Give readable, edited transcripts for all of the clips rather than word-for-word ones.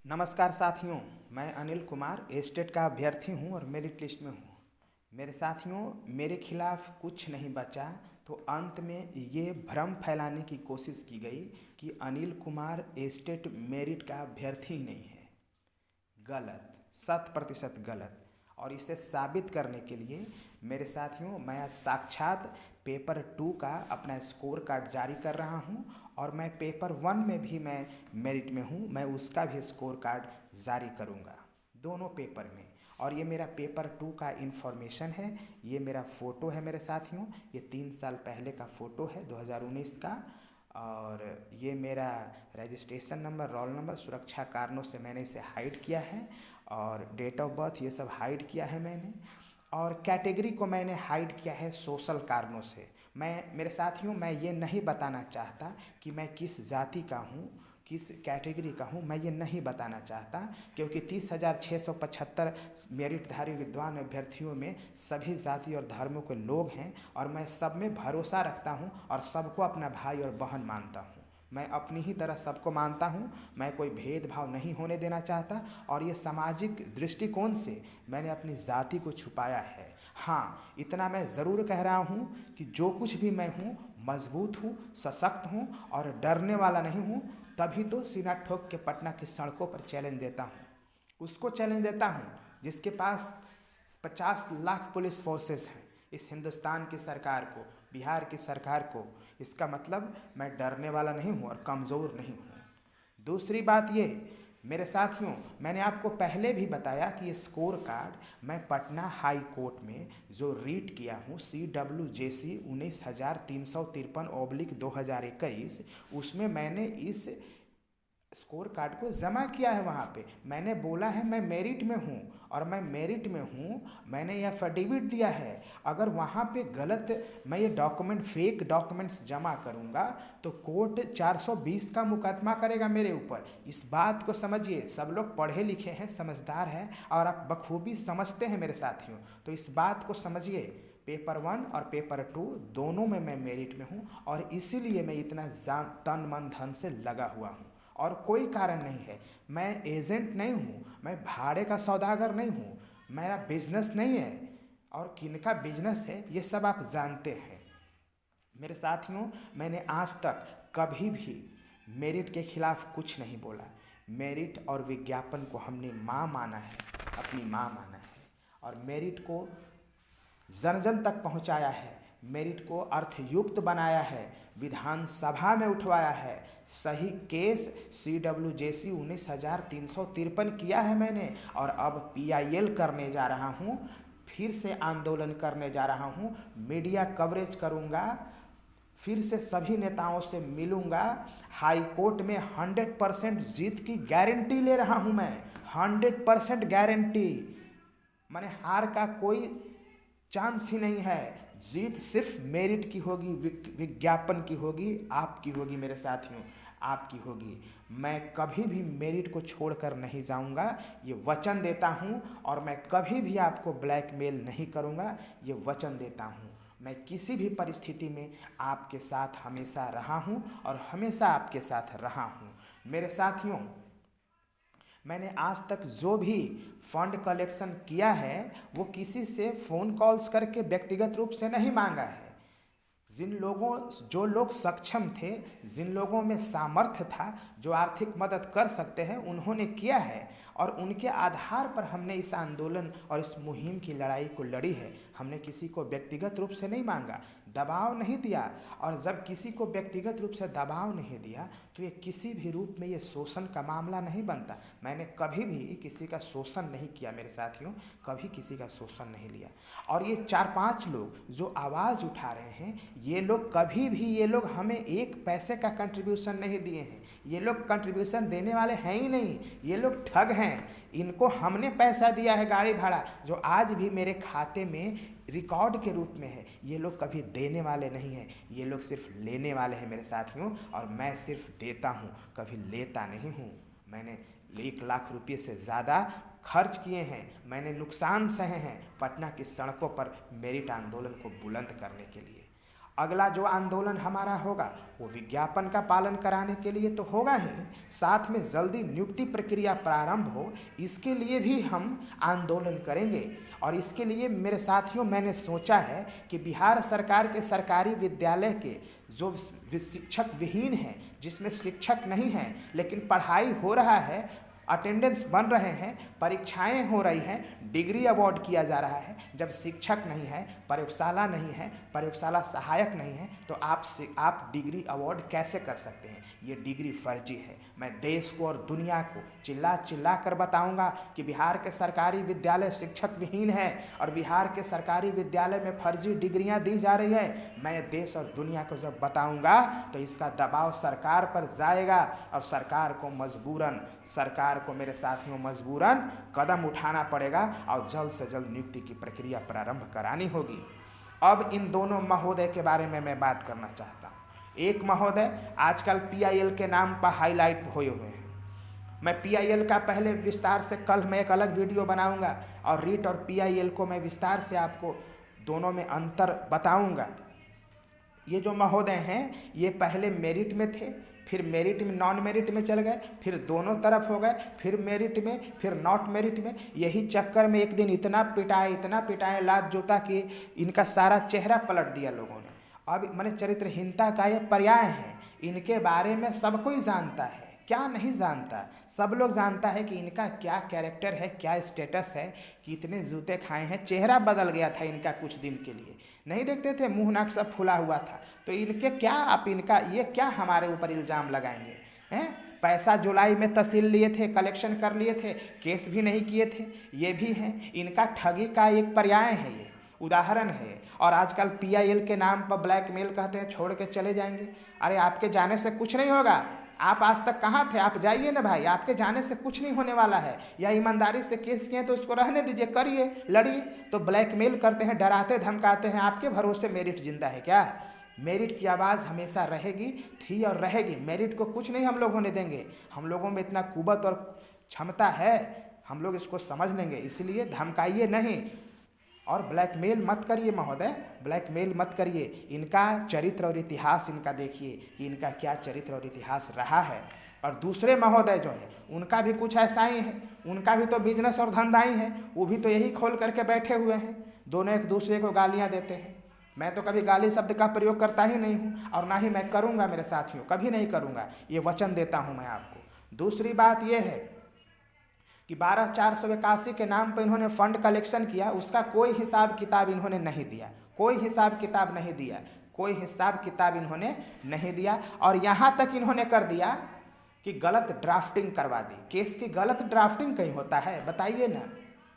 नमस्कार साथियों, मैं अनिल कुमार एस्टेट का अभ्यर्थी हूं और मेरिट लिस्ट में हूं। मेरे साथियों, मेरे खिलाफ कुछ नहीं बचा तो अंत में ये भ्रम फैलाने की कोशिश की गई कि अनिल कुमार एस्टेट मेरिट का अभ्यर्थी ही नहीं है। गलत, 100% गलत। और इसे साबित करने के लिए मेरे साथियों, मैं आज साक्षात पेपर 2 का अपना स्कोर कार्ड जारी कर रहा हूं और मैं पेपर 1 में भी मैं मेरिट में हूं, मैं उसका भी स्कोर कार्ड जारी करूंगा, दोनों पेपर में। और ये मेरा पेपर 2 का इन्फॉर्मेशन है, ये मेरा फ़ोटो है मेरे साथियों, ये 3 साल पहले का फ़ोटो है 2019 का। और ये मेरा रजिस्ट्रेशन नंबर, रोल नंबर, सुरक्षा कारणों से मैंने इसे हाइड किया है और डेट ऑफ बर्थ ये सब हाइड किया है मैंने। और कैटेगरी को मैंने हाइड किया है सोशल कारणों से। मेरे साथियों, मैं ये नहीं बताना चाहता कि मैं किस जाति का हूँ, किस कैटेगरी का हूँ, मैं ये नहीं बताना चाहता, क्योंकि 30,675 मेरिटधारी विद्वान अभ्यर्थियों में सभी जाति और धर्मों के लोग हैं और मैं सब में भरोसा रखता हूँ और सबको अपना भाई और बहन मानता हूँ। मैं अपनी ही तरह सबको मानता हूँ, मैं कोई भेदभाव नहीं होने देना चाहता और ये सामाजिक दृष्टिकोण से मैंने अपनी जाति को छुपाया है। हाँ, इतना मैं ज़रूर कह रहा हूँ कि जो कुछ भी मैं हूँ, मजबूत हूँ, सशक्त हूँ और डरने वाला नहीं हूँ। तभी तो सीना ठोक के पटना की सड़कों पर चैलेंज देता हूँ, उसको चैलेंज देता हूँ जिसके पास 50 लाख पुलिस फोर्सेस हैं, इस हिंदुस्तान की सरकार को, बिहार की सरकार को। इसका मतलब मैं डरने वाला नहीं हूँ और कमज़ोर नहीं हूँ। दूसरी बात ये, मेरे साथियों, मैंने आपको पहले भी बताया कि ये स्कोर कार्ड मैं पटना हाई कोर्ट में जो रीट किया हूँ CWJC 19,353/2021, उसमें मैंने इस स्कोर कार्ड को जमा किया है। वहाँ पे मैंने बोला है मैं मेरिट में हूँ और मैं मेरिट में हूँ, मैंने यह एफिडेविट दिया है। अगर वहाँ पे गलत मैं ये डॉक्यूमेंट, फेक डॉक्यूमेंट्स जमा करूँगा तो कोर्ट 420 का मुकदमा करेगा मेरे ऊपर। इस बात को समझिए, सब लोग पढ़े लिखे हैं, समझदार हैं और आप बखूबी समझते हैं मेरे साथियों, तो इस बात को समझिए। पेपर 1 और पेपर 2 दोनों में मैं मेरिट में हूँ और इसीलिए मैं इतना तन मन धन से लगा हुआ हूँ और कोई कारण नहीं है। मैं एजेंट नहीं हूँ, मैं भाड़े का सौदागर नहीं हूँ, मेरा बिजनेस नहीं है। और किनका बिजनेस है ये सब आप जानते हैं। मेरे साथियों, मैंने आज तक कभी भी मेरिट के खिलाफ कुछ नहीं बोला। मेरिट और विज्ञापन को हमने माँ माना है, अपनी माँ माना है और मेरिट को जन जन तक पहुंचाया है, मेरिट को अर्थयुक्त बनाया है, विधानसभा में उठवाया है, सही केस CWJC 19,353 किया है मैंने और अब PIL करने जा रहा हूँ, फिर से आंदोलन करने जा रहा हूँ, मीडिया कवरेज करूँगा, फिर से सभी नेताओं से मिलूँगा। हाई कोर्ट में 100% जीत की गारंटी ले रहा हूँ मैं, 100% गारंटी। मैंने हार का कोई चांस ही नहीं है। जीत सिर्फ मेरिट की होगी, विज्ञापन की होगी, आपकी होगी मेरे साथियों, आपकी होगी। मैं कभी भी मेरिट को छोड़कर नहीं जाऊंगा, ये वचन देता हूं। और मैं कभी भी आपको ब्लैकमेल नहीं करूंगा, ये वचन देता हूं। मैं किसी भी परिस्थिति में आपके साथ हमेशा रहा हूं और हमेशा आपके साथ रहा हूं। मेरे साथियों, मैंने आज तक जो भी फंड कलेक्शन किया है वो किसी से फ़ोन कॉल्स करके व्यक्तिगत रूप से नहीं मांगा है। जो लोग सक्षम थे, जिन लोगों में सामर्थ्य था, जो आर्थिक मदद कर सकते हैं, उन्होंने किया है और उनके आधार पर हमने इस आंदोलन और इस मुहिम की लड़ाई को लड़ी है। हमने किसी को व्यक्तिगत रूप से नहीं मांगा, दबाव नहीं दिया। और जब किसी को व्यक्तिगत रूप से दबाव नहीं दिया तो ये किसी भी रूप में ये शोषण का मामला नहीं बनता। मैंने कभी भी किसी का शोषण नहीं किया मेरे साथियों, कभी किसी का शोषण नहीं लिया। और ये 4-5 लोग जो आवाज़ उठा रहे हैं, ये लोग कभी भी, ये लोग हमें 1 पैसे का कंट्रीब्यूशन नहीं दिए हैं, ये लोग कंट्रीब्यूशन देने वाले हैं ही नहीं, ये लोग ठग हैं। इनको हमने पैसा दिया है गाड़ी भाड़ा, जो आज भी मेरे खाते में रिकॉर्ड के रूप में है। ये लोग कभी देने वाले नहीं हैं, ये लोग सिर्फ लेने वाले हैं मेरे साथियों। और मैं सिर्फ देता हूँ, कभी लेता नहीं हूँ। मैंने 1 लाख रुपये से ज़्यादा खर्च किए हैं, मैंने नुकसान सहे हैं पटना की सड़कों पर मेरिट आंदोलन को बुलंद करने के लिए। अगला जो आंदोलन हमारा होगा वो विज्ञापन का पालन कराने के लिए तो होगा ही, साथ में जल्दी नियुक्ति प्रक्रिया प्रारंभ हो इसके लिए भी हम आंदोलन करेंगे। और इसके लिए मेरे साथियों मैंने सोचा है कि बिहार सरकार के सरकारी विद्यालय के जो शिक्षक विहीन हैं, जिसमें शिक्षक नहीं हैं लेकिन पढ़ाई हो रहा है, अटेंडेंस बन रहे हैं, परीक्षाएं हो रही हैं, डिग्री अवार्ड किया जा रहा है, जब शिक्षक नहीं है, प्रयोगशाला नहीं है, प्रयोगशाला सहायक नहीं है, तो आप डिग्री अवार्ड कैसे कर सकते हैं? ये डिग्री फर्जी है। मैं देश को और दुनिया को चिल्ला चिल्ला कर बताऊंगा कि बिहार के सरकारी विद्यालय शिक्षक विहीन है और बिहार के सरकारी विद्यालय में फर्जी डिग्रियां दी जा रही है। मैं देश और दुनिया को जब बताऊंगा तो इसका दबाव सरकार पर जाएगा और सरकार को मेरे साथियों मजबूरन कदम उठाना पड़ेगा और जल्द से जल्द नियुक्ति की प्रक्रिया प्रारंभ करानी होगी। अब इन दोनों महोदय के बारे में मैं बात करना चाहता हूँ। एक महोदय आजकल PIL के नाम पर हाईलाइट हुए हुए हैं। मैं PIL का पहले विस्तार से कल मैं एक अलग वीडियो बनाऊंगा और रीट और PIL को मैं विस्तार से आपको दोनों में अंतर बताऊंगा। ये जो महोदय हैं ये पहले मेरिट में थे, फिर मेरिट में नॉन मेरिट में चल गए, फिर दोनों तरफ हो गए, फिर मेरिट में, फिर नॉट मेरिट में। यही चक्कर में एक दिन इतना पिटाए लात जूता कि इनका सारा चेहरा पलट दिया लोगों ने। अब मैंने चरित्रहीनता का ये पर्याय है। इनके बारे में सब कोई जानता है, क्या नहीं जानता? सब लोग जानता है कि इनका क्या कैरेक्टर है, क्या स्टेटस है, कितने जूते खाए हैं। चेहरा बदल गया था इनका कुछ दिन के लिए, नहीं देखते थे, मुंह नाक सब फुला हुआ था। तो इनके क्या आप इनका ये क्या हमारे ऊपर इल्ज़ाम लगाएंगे हैं? पैसा जुलाई में तहसील लिए थे, कलेक्शन कर लिए थे, केस भी नहीं किए थे, ये भी हैं। इनका ठगी का एक पर्याय है, ये उदाहरण है। और आजकल PIL के नाम पर ब्लैकमेल कहते हैं, छोड़ के चले जाएंगे। अरे आपके जाने से कुछ नहीं होगा। आप आज तक कहाँ थे? आप जाइए ना भाई, आपके जाने से कुछ नहीं होने वाला है। या ईमानदारी से केस किए तो उसको रहने दीजिए, करिए, लड़िए। तो ब्लैकमेल करते हैं, डराते धमकाते हैं। आपके भरोसे मेरिट जिंदा है क्या? मेरिट की आवाज़ हमेशा रहेगी, थी और रहेगी। मेरिट को कुछ नहीं हम लोग होने देंगे। हम लोगों में इतना कुवत और क्षमता है, हम लोग इसको समझ लेंगे। इसलिए धमकाइए नहीं और ब्लैकमेल मत करिए महोदय, ब्लैकमेल मत करिए। इनका चरित्र और इतिहास इनका देखिए कि इनका क्या चरित्र और इतिहास रहा है। और दूसरे महोदय जो है उनका भी कुछ ऐसा ही है, उनका भी तो बिजनेस और धंधा ही है। वो भी तो यही खोल करके बैठे हुए हैं, दोनों एक दूसरे को गालियाँ देते हैं। मैं तो कभी गाली शब्द का प्रयोग करता ही नहीं हूँ और ना ही मैं करूँगा मेरे साथियों, कभी नहीं करूँगा, ये वचन देता हूँ मैं आपको। दूसरी बात ये है कि 12,481 के नाम पर इन्होंने फंड कलेक्शन किया, उसका कोई हिसाब किताब इन्होंने नहीं दिया, कोई हिसाब किताब नहीं दिया, कोई हिसाब किताब इन्होंने नहीं दिया। और यहाँ तक इन्होंने कर दिया कि गलत ड्राफ्टिंग करवा दी। केस की गलत ड्राफ्टिंग कहीं होता है? बताइए ना।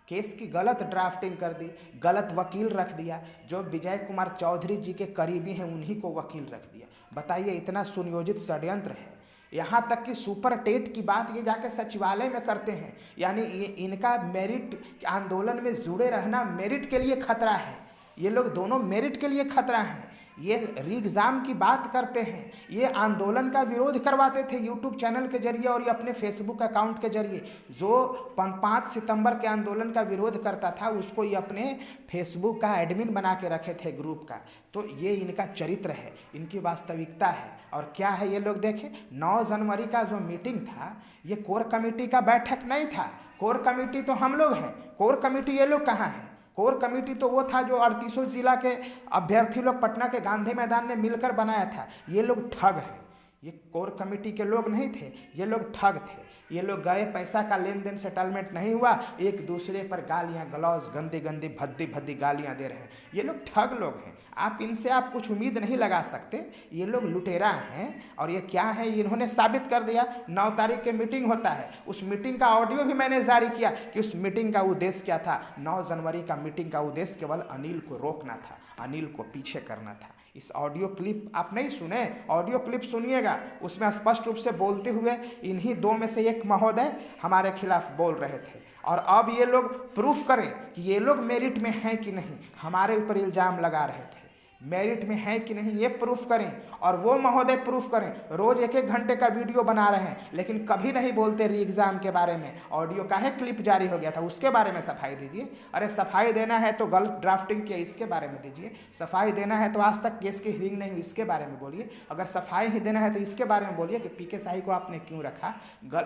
केस की गलत ड्राफ्टिंग कर दी, गलत वकील रख दिया, जो विजय कुमार चौधरी जी के करीबी हैं उन्हीं को वकील रख दिया। बताइए, इतना सुनियोजित षड्यंत्र है। यहाँ तक कि सुपर टेट की बात ये जाके सचिवालय में करते हैं। यानी इनका मेरिट आंदोलन में जुड़े रहना मेरिट के लिए खतरा है। ये लोग दोनों मेरिट के लिए खतरा हैं। ये रीएग्जाम की बात करते हैं, ये आंदोलन का विरोध करवाते थे यूट्यूब चैनल के जरिए और ये अपने फेसबुक अकाउंट के जरिए। जो 5 सितंबर के आंदोलन का विरोध करता था उसको ये अपने फेसबुक का एडमिन बना के रखे थे ग्रुप का। तो ये इनका चरित्र है, इनकी वास्तविकता है। और क्या है ये लोग देखें, 9 जनवरी का जो मीटिंग था ये कोर कमेटी का बैठक नहीं था। कोर कमेटी तो हम लोग हैं, कोर कमेटी ये लोग कहाँ हैं? कोर कमेटी तो वो था जो 38 जिला के अभ्यर्थी लोग पटना के गांधी मैदान में मिलकर बनाया था। ये लोग ठग हैं, ये कोर कमेटी के लोग नहीं थे, ये लोग ठग थे। ये लोग गए, पैसा का लेन देन सेटलमेंट नहीं हुआ, एक दूसरे पर गालियां गलौज गंदी गंदी भद्दी भद्दी गालियां दे रहे हैं। ये लोग ठग लोग हैं, आप इनसे आप कुछ उम्मीद नहीं लगा सकते। ये लोग लुटेरा हैं। और ये क्या है, इन्होंने साबित कर दिया। 9 तारीख के मीटिंग होता है, उस मीटिंग का ऑडियो भी मैंने जारी किया कि उस मीटिंग का उद्देश्य क्या था। 9 जनवरी का मीटिंग का उद्देश्य केवल अनिल को रोकना था, अनिल को पीछे करना था। इस ऑडियो क्लिप आप नहीं सुने, ऑडियो क्लिप सुनिएगा, उसमें स्पष्ट रूप से बोलते हुए इन्हीं 2 में से एक महोदय हमारे खिलाफ बोल रहे थे। और अब ये लोग प्रूफ करें कि ये लोग मेरिट में हैं कि नहीं। हमारे ऊपर इल्ज़ाम लगा रहे थे मेरिट में है कि नहीं ये प्रूफ करें, और वो महोदय प्रूफ करें। रोज एक एक घंटे का वीडियो बना रहे हैं लेकिन कभी नहीं बोलते री एग्जाम के बारे में। ऑडियो का है क्लिप जारी हो गया था उसके बारे में सफाई दीजिए। अरे सफाई देना है तो गलत ड्राफ्टिंग किया इसके बारे में दीजिए। सफाई देना है तो आज तक केस की हियरिंग नहीं हुई इसके बारे में बोलिए। अगर सफाई ही देना है तो इसके बारे में बोलिए कि पीके शाही को आपने क्यों रखा।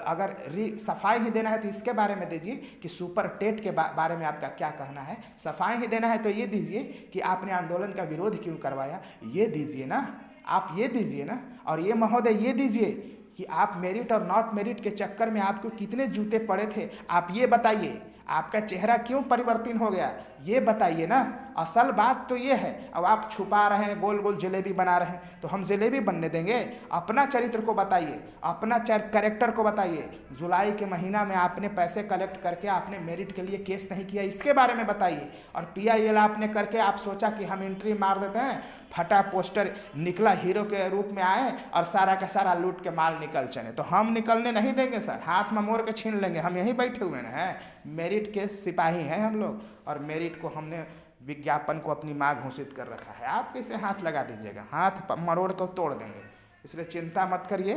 अगर सफाई ही देना है तो इसके बारे में दीजिए कि सुपर टेट के बारे में आपका क्या कहना है। सफाई ही देना है तो ये दीजिए कि आपने आंदोलन का विरोध क्यों करवाया, ये दीजिए ना, आप ये दीजिए ना। और ये महोदय ये दीजिए कि आप मेरिट और नॉट मेरिट के चक्कर में आपको कितने जूते पड़े थे, आप ये बताइए। आपका चेहरा क्यों परिवर्तन हो गया ये बताइए ना। असल बात तो ये है। अब आप छुपा रहे हैं, गोल गोल जलेबी बना रहे हैं, तो हम जलेबी बनने देंगे? अपना चरित्र को बताइए, अपना कैरेक्टर को बताइए। जुलाई के महीना में आपने पैसे कलेक्ट करके आपने मेरिट के लिए केस नहीं किया इसके बारे में बताइए। और PIL आपने करके आप सोचा कि हम एंट्री मार देते हैं, फटा पोस्टर निकला, हीरो के रूप में आए और सारा का सारा लूट के माल निकल चले। तो हम निकलने नहीं देंगे सर, हाथ में मोड़ के छीन लेंगे। हम यहीं बैठे हुए हैं, मेरिट के सिपाही हैं हम लोग, और मेरिट को हमने विज्ञापन को अपनी माँ घोषित कर रखा है। आप कैसे हाथ लगा दीजिएगा, हाथ मरोड़ को तोड़ देंगे। इसलिए चिंता मत करिए,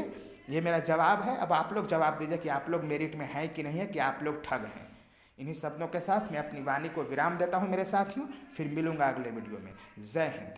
ये मेरा जवाब है। अब आप लोग जवाब दीजिए कि आप लोग मेरिट में हैं कि नहीं है, कि आप लोग ठग हैं। इन्हीं शब्दों के साथ मैं अपनी वाणी को विराम देता हूँ मेरे साथियों। फिर मिलूंगा अगले वीडियो में। जय हिंद।